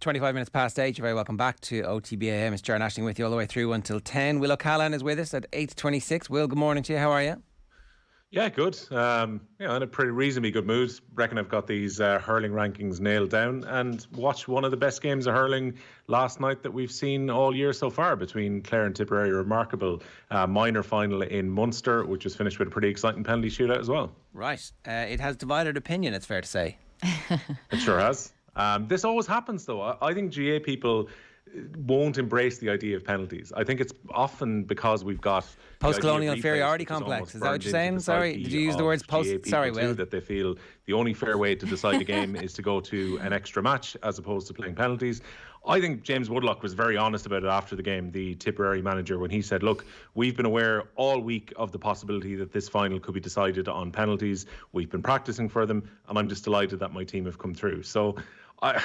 25 minutes past 8. You're very welcome back to OTB AM. It's Jaron Ashling with you all the way through until 10. Will O'Callaghan is with us at 8:26. Will, good morning to you. How are you? Yeah, good. In a pretty reasonably good mood. Reckon I've got these hurling rankings nailed down, and watched one of the best games of hurling last night that we've seen all year so far between Clare and Tipperary. Remarkable minor final in Munster, which was finished with a pretty exciting penalty shootout as well. Right. It has divided opinion, it's fair to say. It sure has. This always happens, though. I think GA people won't embrace the idea of penalties. I think it's often because we've got post-colonial inferiority complex. Is that what you're saying? Sorry, did you use the words post? Sorry, Will. That they feel the only fair way to decide a game is to go to an extra match as opposed to playing penalties. I think James Woodlock was very honest about it after the game, the Tipperary manager, when he said, look, we've been aware all week of the possibility that this final could be decided on penalties. We've been practicing for them, and I'm just delighted that my team have come through. So I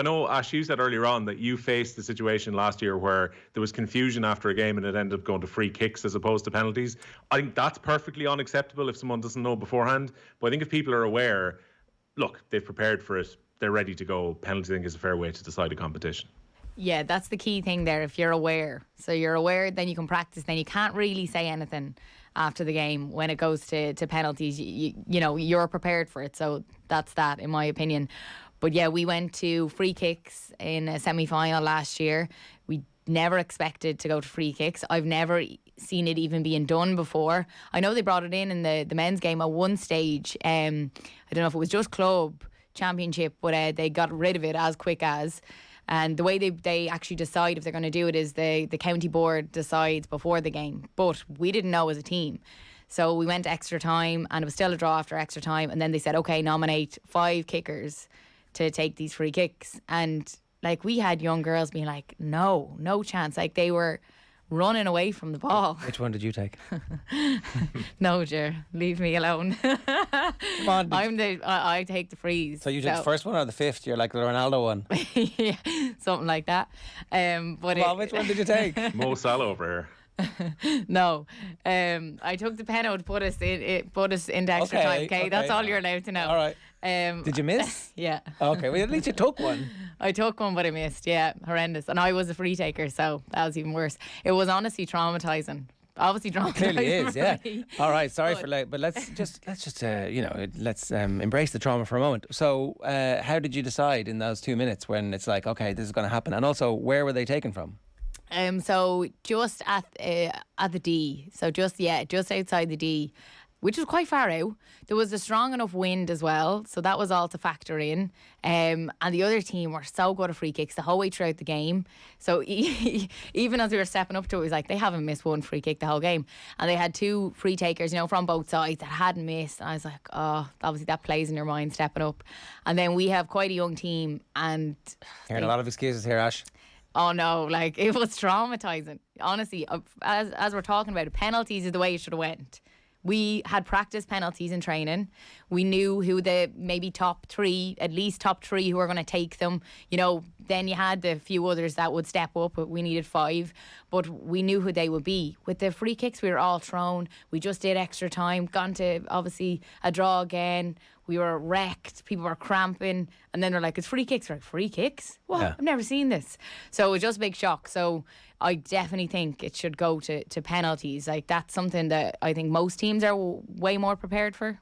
know, Ash, you said earlier on that you faced the situation last year where there was confusion after a game and it ended up going to free kicks as opposed to penalties. I think that's perfectly unacceptable if someone doesn't know beforehand. But I think if people are aware, look, they've prepared for it, they're ready to go. Penalty, I think, is a fair way to decide a competition. Yeah, that's the key thing there. If you're aware, so you're aware, then you can practice. Then you can't really say anything after the game when it goes to penalties. You know, you're prepared for it. So that's that, in my opinion. But yeah, we went to free kicks in a semi-final last year. We never expected to go to free kicks. I've never seen it even being done before. I know they brought it in the men's game at one stage. I don't know if it was just club championship, but they got rid of it as quick as. And the way they actually decide if they're going to do it is the county board decides before the game. But we didn't know as a team. So we went to extra time, and it was still a draw after extra time. And then they said, okay, nominate 5 kickers to take these free kicks. And like, we had young girls being like, no chance. Like, they were running away from the ball. Which one did you take? No, Ger, leave me alone. Come on. I take the frees. So you took the first one or the fifth? You're like the Ronaldo one. Yeah, something like that. Which one did you take? Mo Salah over here. No, I took the penalty to put us into extra time. Okay, that's all you're allowed to know. All right. Did you miss? Yeah. Okay, well, at least you took one. I took one, but I missed. Yeah, horrendous. And I was a free taker, so that was even worse. It was honestly traumatizing. Obviously traumatizing. It clearly is, yeah. All right, sorry for late, but let's embrace the trauma for a moment. So, how did you decide in those 2 minutes when it's like, okay, this is going to happen, and also where were they taken from? So just at the D, so just outside the D, which was quite far out. There was a strong enough wind as well, so that was all to factor in. And the other team were so good at free kicks the whole way throughout the game. So even as we were stepping up to it, it was like they haven't missed one free kick the whole game. And they had 2 free takers, from both sides that hadn't missed. And I was like, oh, obviously that plays in your mind stepping up. And then we have quite a young team, and hearing a lot of excuses here, Ash. Oh no, like, it was traumatising. Honestly, as we're talking about it, penalties is the way it should have went. We had practice penalties in training. We knew who the maybe at least top three who were going to take them. Then you had the few others that would step up, but we needed 5. But we knew who they would be. With the free kicks, we were all thrown. We just did extra time, gone to, obviously, a draw again. We were wrecked. People were cramping. And then they're like, it's free kicks. We're like, free kicks? What? Yeah. I've never seen this. So it was just a big shock. So I definitely think it should go to penalties. Like, that's something that I think most teams are way more prepared for.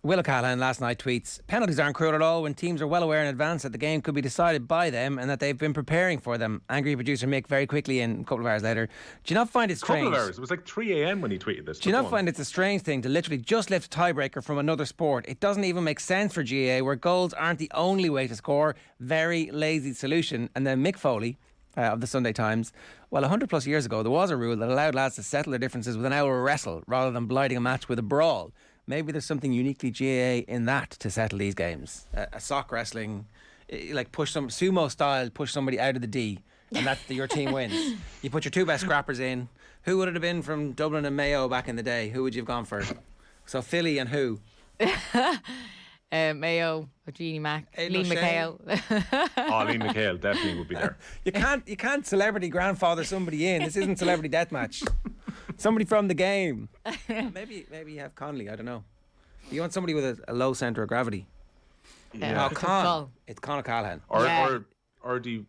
Will O'Callaghan last night tweets, penalties aren't cruel at all when teams are well aware in advance that the game could be decided by them and that they've been preparing for them. Angry producer Mick very quickly in a couple of hours later. Do you not find it strange? A couple of hours. It was like 3 a.m. when he tweeted this. Do you not find it's a strange thing to literally just lift a tiebreaker from another sport? It doesn't even make sense for GAA, where goals aren't the only way to score. Very lazy solution. And then Mick Foley of the Sunday Times, well, 100 plus years ago there was a rule that allowed lads to settle their differences with an hour wrestle rather than blighting a match with a brawl. Maybe there's something uniquely GAA in that to settle these games. A sock wrestling, like sumo style, push somebody out of the D, and your team wins. You put your 2 best scrappers in. Who would it have been from Dublin and Mayo back in the day? Who would you have gone for? So Philly and who? Mayo, Jeannie Mac, Lee McHale. Lee McHale definitely would be there. You can't celebrity grandfather somebody in. This isn't Celebrity Deathmatch. Somebody from the game. Maybe you have Connolly, I don't know. You want somebody with a low centre of gravity. Yeah. It's a goal. It's Conor Callahan. Or do you,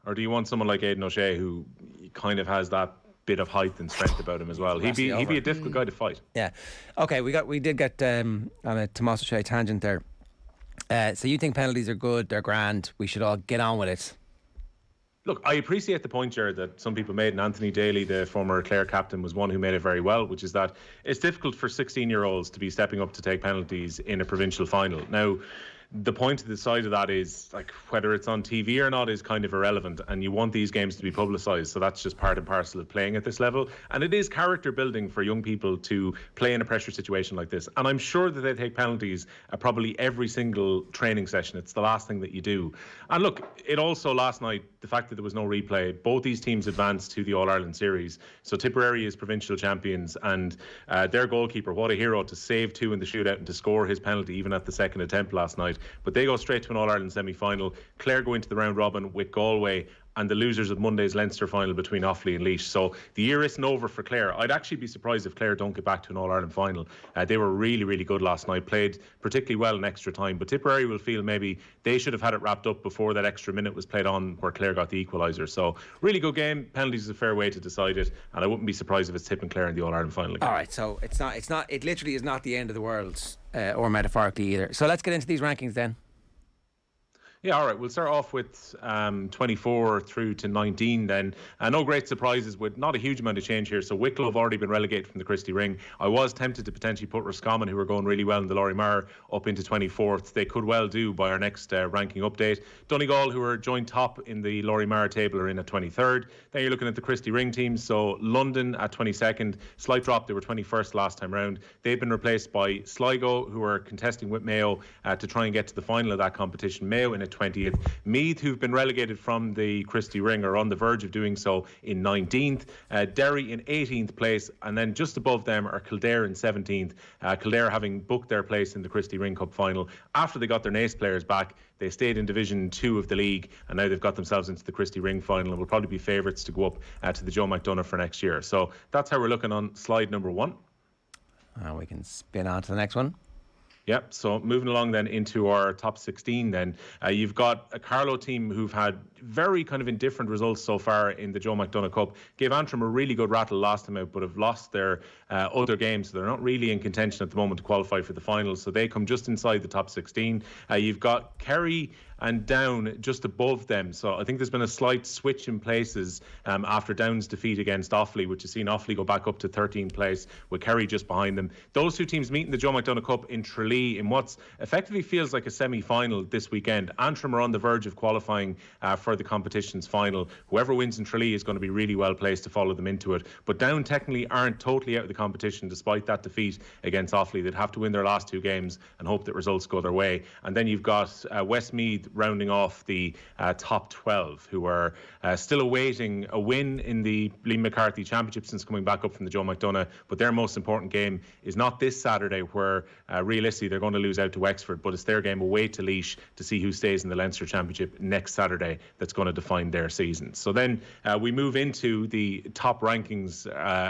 or do you want someone like Aidan O'Shea who kind of has that bit of height and strength about him as well? He'd be a difficult guy to fight. Yeah. Okay, we did get on a Tomas O'Shea tangent there. So you think penalties are good, they're grand, we should all get on with it? Look, I appreciate the point, Jared, that some people made, and Anthony Daly, the former Clare captain, was one who made it very well, which is that it's difficult for 16-year-olds to be stepping up to take penalties in a provincial final. Now, the point to the side of that is, like, whether it's on TV or not is kind of irrelevant, and you want these games to be publicised, so that's just part and parcel of playing at this level. And it is character building for young people to play in a pressure situation like this. And I'm sure that they take penalties at probably every single training session. It's the last thing that you do. And look, it also last night, the fact that there was no replay, both these teams advanced to the All-Ireland series. So Tipperary is provincial champions, and their goalkeeper, what a hero, to save 2 in the shootout and to score his penalty even at the second attempt last night. But they go straight to an All-Ireland semi-final. Clare go into the round robin with Galway and the losers of Monday's Leinster final between Offaly and Laois. So the year isn't over for Clare. I'd actually be surprised if Clare don't get back to an All-Ireland final. They were really, really good last night, played particularly well in extra time. But Tipperary will feel maybe they should have had it wrapped up before that extra minute was played on where Clare got the equaliser. So really good game. Penalties is a fair way to decide it. And I wouldn't be surprised if it's tipping Clare in the All-Ireland final again. All right, so it literally is not the end of the world, or metaphorically either. So let's get into these rankings then. Yeah, all right. We'll start off with 24 through to 19 then. No great surprises with not a huge amount of change here. So Wicklow have already been relegated from the Christie Ring. I was tempted to potentially put Roscommon, who were going really well in the Lorimar, up into 24th. They could well do by our next ranking update. Donegal, who are joint top in the Lorimar table, are in at 23rd. Then you're looking at the Christie Ring teams. So London at 22nd. Slight drop. They were 21st last time round. They've been replaced by Sligo, who are contesting with Mayo to try and get to the final of that competition. Mayo in at 20th. Meath, who've been relegated from the Christie Ring, are on the verge of doing so in 19th. Derry in 18th place, and then just above them are Kildare in 17th. Kildare having booked their place in the Christie Ring Cup final after they got their Naas players back. They stayed in Division 2 of the league, and now they've got themselves into the Christie Ring final and will probably be favourites to go up to the Joe McDonagh for next year. So that's how we're looking on slide number 1. We can spin on to the next one. Yep, so moving along then into our top 16 then. You've got a Carlow team who've had very kind of indifferent results so far in the Joe McDonagh Cup. Gave Antrim a really good rattle last time out, but have lost their other games, so they're not really in contention at the moment to qualify for the finals, so they come just inside the top 16. You've got Kerry and Down just above them. So I think there's been a slight switch in places after Down's defeat against Offaly, which has seen Offaly go back up to 13th place with Kerry just behind them. Those two teams meet in the Joe McDonagh Cup in Tralee in what's effectively feels like a semi-final this weekend. Antrim are on the verge of qualifying for the competition's final. Whoever wins in Tralee is going to be really well placed to follow them into it. But Down technically aren't totally out of the competition despite that defeat against Offaly. They'd have to win their last 2 games and hope that results go their way. And then you've got Westmeath rounding off the top 12, who are still awaiting a win in the Liam McCarthy Championship since coming back up from the Joe McDonagh. But their most important game is not this Saturday, where realistically they're going to lose out to Wexford, but it's their game away to Laois to see who stays in the Leinster Championship next Saturday that's going to define their season. So then we move into the top rankings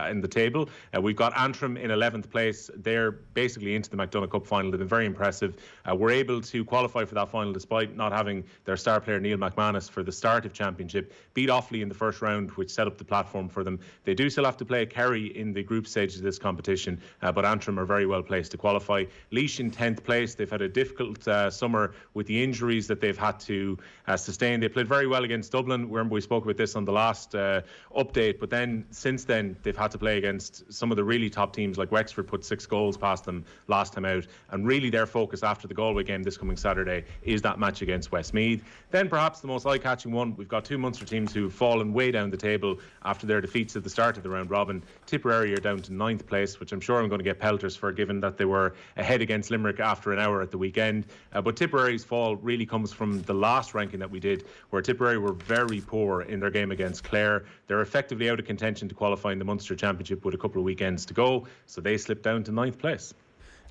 in the table. We've got Antrim in 11th place. They're basically into the McDonagh Cup final. They've been very impressive. We're able to qualify for that final despite not having their star player Neil McManus for the start of Championship. Beat Offaly in the first round, which set up the platform for them. They do still have to play Kerry in the group stage of this competition, but Antrim are very well placed to qualify. Laois in 10th place. They've had a difficult summer with the injuries that they've had to sustain. They played very well against Dublin. Remember, we spoke about this on the last update, but then since then they've had to play against some of the really top teams, like Wexford put 6 goals past them last time out, and really their focus after the Galway game this coming Saturday is that match against Westmeath. Then perhaps the most eye-catching one, we've got 2 Munster teams who've fallen way down the table after their defeats at the start of the round robin. Tipperary are down to 9th place, which I'm sure I'm going to get pelters for, given that they were ahead against Limerick after an hour at the weekend. But Tipperary's fall really comes from the last ranking that we did, where Tipperary were very poor in their game against Clare. They're effectively out of contention to qualify in the Munster Championship with a couple of weekends to go, so they slipped down to 9th place.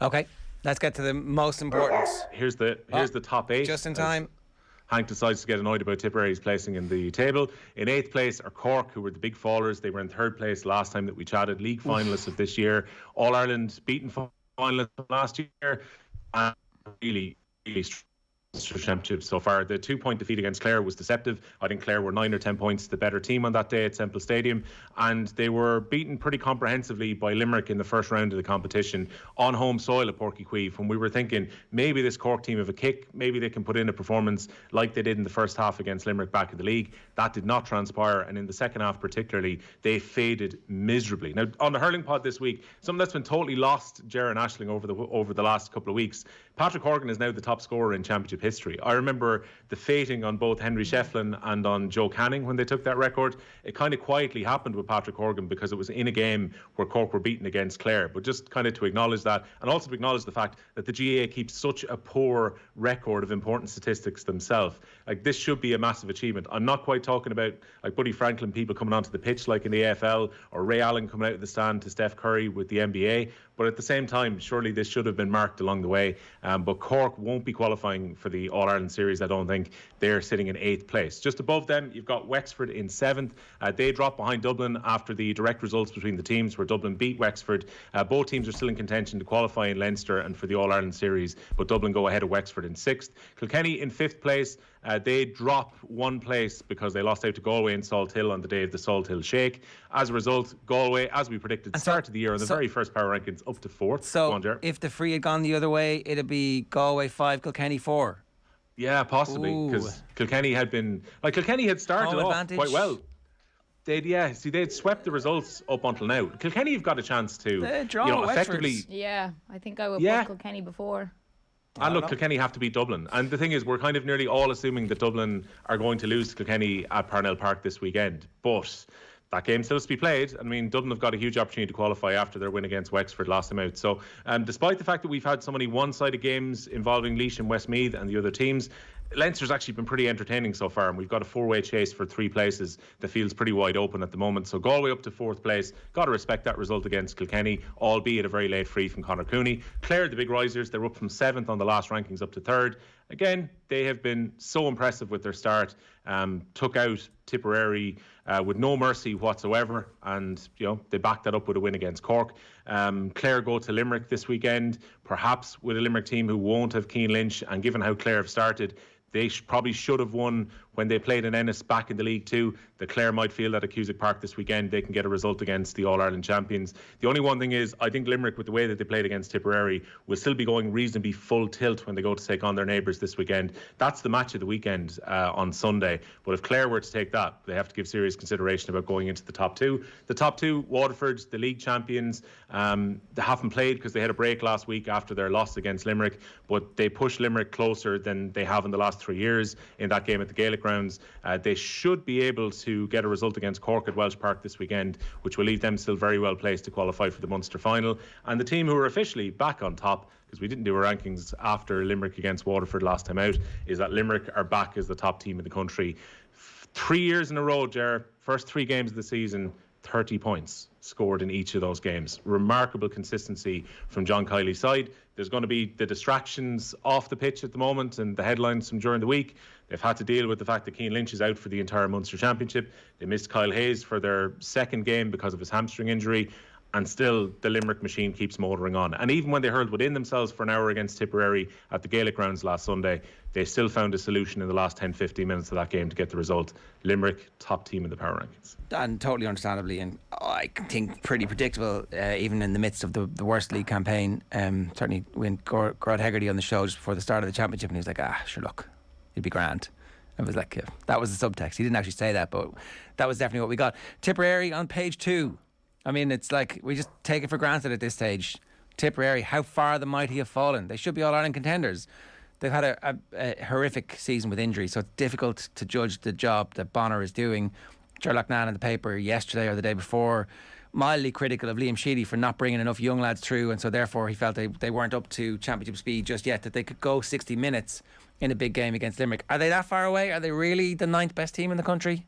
Okay, let's get to the most important. Here's the top 8. Just in time. Hank decides to get annoyed about Tipperary's placing in the table. In 8th place are Cork, who were the big fallers. They were in 3rd place last time that we chatted. League finalists of this year. All-Ireland beaten finalists from last year. And really championship so far. The 2-point defeat against Clare was deceptive. I think Clare were 9 or 10 points the better team on that day at Semple Stadium, and they were beaten pretty comprehensively by Limerick in the first round of the competition on home soil at Páirc Uí Chaoimh, when we were thinking maybe this Cork team have a kick, maybe they can put in a performance like they did in the first half against Limerick back in the league. That did not transpire, and in the second half particularly, they faded miserably. Now, on the hurling pod this week, something that's been totally lost, Jaron Ashling, over the last couple of weeks, Patrick Horgan is now the top scorer in championship history. I remember the fating on both Henry Shefflin and on Joe Canning when they took that record. It kind of quietly happened with Patrick Horgan because it was in a game where Cork were beaten against Clare. But just kind of to acknowledge that, and also to acknowledge the fact that the GAA keeps such a poor record of important statistics themselves. Like, this should be a massive achievement. I'm not quite talking about like Buddy Franklin, people coming onto the pitch like in the AFL, or Ray Allen coming out of the stand to Steph Curry with the NBA. But at the same time, surely this should have been marked along the way. But Cork won't be qualifying for the All-Ireland series, I don't think. They're sitting in 8th place. Just above them, you've got Wexford in 7th. They dropped behind Dublin after the direct results between the teams, where Dublin beat Wexford. Both teams are still in contention to qualify in Leinster and for the All-Ireland series, but Dublin go ahead of Wexford in 6th. Kilkenny in 5th place. They drop 1 place because they lost out to Galway in Salt Hill on the day of the Salt Hill Shake. As a result, Galway, as we predicted, started the year on the very first power rankings up to 4th. So if the free had gone the other way, it'd be Galway 5, Kilkenny 4. Yeah, possibly, because Kilkenny had started off quite well. They'd swept the results up until now. Kilkenny have got a chance to, effectively. Yeah, I think I would put Kilkenny before. And look, Kilkenny have to beat Dublin. And the thing is, we're kind of nearly all assuming that Dublin are going to lose to Kilkenny at Parnell Park this weekend. But that game still has to be played. I mean, Dublin have got a huge opportunity to qualify after their win against Wexford last time out. So despite the fact that we've had so many one-sided games involving Laois and Westmeath and the other teams, Leinster's actually been pretty entertaining so far, and we've got a 4-way chase for 3 places that feels pretty wide open at the moment. So Galway up to 4th place. Got to respect that result against Kilkenny, albeit a very late free from Conor Cooney. Clare, the big risers, they're up from 7th on the last rankings up to 3rd. Again, they have been so impressive with their start. Took out Tipperary with no mercy whatsoever, and they backed that up with a win against Cork. Clare go to Limerick this weekend, perhaps with a Limerick team who won't have Cian Lynch, and given how Clare have started, they probably should have won when they played in Ennis back in the League 2. The Clare might feel that at Cusack Park this weekend they can get a result against the All-Ireland champions. The only one thing is, I think Limerick, with the way that they played against Tipperary, will still be going reasonably full tilt when they go to take on their neighbours this weekend. That's the match of the weekend on Sunday. But if Clare were to take that, they have to give serious consideration about going into the top 2. The top 2, Waterford, the league champions, they haven't played because they had a break last week after their loss against Limerick, but they pushed Limerick closer than they have in the last 3 years in that game at the Gaelic grounds. They should be able to get a result against Cork at Welsh Park this weekend, which will leave them still very well placed to qualify for the Munster final. And the team who are officially back on top, because we didn't do our rankings after Limerick against Waterford last time out, is that Limerick are back as the top team in the country. 3 years in a row, Ger, first 3 games of the season, 30 points scored in each of those games. Remarkable consistency from John Kiley's side. There's going to be the distractions off the pitch at the moment and the headlines from during the week. They've had to deal with the fact that Cian Lynch is out for the entire Munster Championship. They missed Kyle Hayes for their second game because of his hamstring injury. And still, the Limerick machine keeps motoring on. And even when they hurled within themselves for an hour against Tipperary at the Gaelic grounds last Sunday, they still found a solution in the last 10-15 minutes of that game to get the result. Limerick, top team in the power rankings. And totally understandably, and I think pretty predictable, even in the midst of the worst league campaign. Certainly, when Gerard Hegarty on the show just before the start of the championship, and he was like, sure, look, it'd be grand. It was like, that was the subtext. He didn't actually say that, but that was definitely what we got. Tipperary on page 2. I mean, it's like we just take it for granted at this stage. Tipperary, how far the mighty have fallen. They should be All-Ireland contenders. They've had a horrific season with injury, so it's difficult to judge the job that Bonner is doing. Sherlock Nan in the paper yesterday or the day before, mildly critical of Liam Sheedy for not bringing enough young lads through, and so therefore he felt they weren't up to championship speed just yet, that they could go 60 minutes in a big game against Limerick. Are they that far away? Are they really the 9th best team in the country?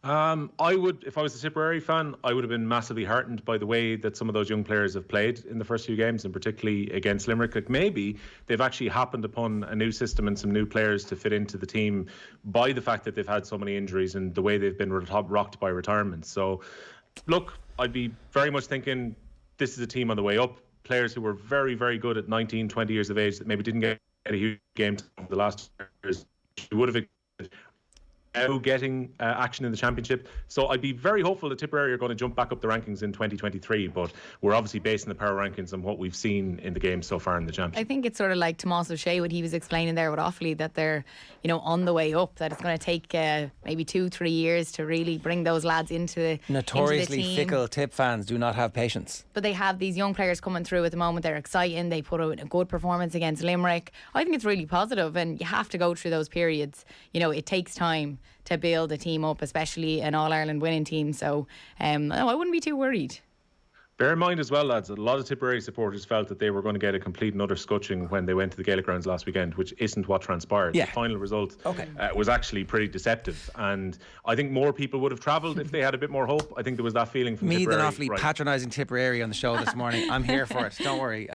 I would, if I was a Tipperary fan, I would have been massively heartened by the way that some of those young players have played in the first few games, and particularly against Limerick. Like, maybe they've actually happened upon a new system and some new players to fit into the team by the fact that they've had so many injuries and the way they've been rocked by retirement. So, look, I'd be very much thinking this is a team on the way up. Players who were very, very good at 19, 20 years of age that maybe didn't get a huge game the last years. We would have now getting action in the championship. So I'd be very hopeful that Tipperary are going to jump back up the rankings in 2023, but we're obviously basing the power rankings on what we've seen in the game so far in the championship. I think it's sort of like Tomás O'Shea, what he was explaining there with Offaly, that they're, on the way up, that it's going to take maybe 2-3 years to really bring those lads into the Notoriously into the team. fickle Tip fans do not have patience. But they have these young players coming through at the moment. They're exciting. They put out a good performance against Limerick. I think it's really positive, and you have to go through those periods. It takes time to build a team up, especially an All-Ireland winning team. So no, I wouldn't be too worried. Bear in mind as well, lads, a lot of Tipperary supporters felt that they were going to get a complete and utter scutching when they went to the Gaelic grounds last weekend, which isn't what transpired. Yeah. The final result was actually pretty deceptive, and I think more people would have travelled if they had a bit more hope. I think there was that feeling from Me, Tipperary. than awfully patronising Tipperary on the show this morning. I'm here for it. Don't worry.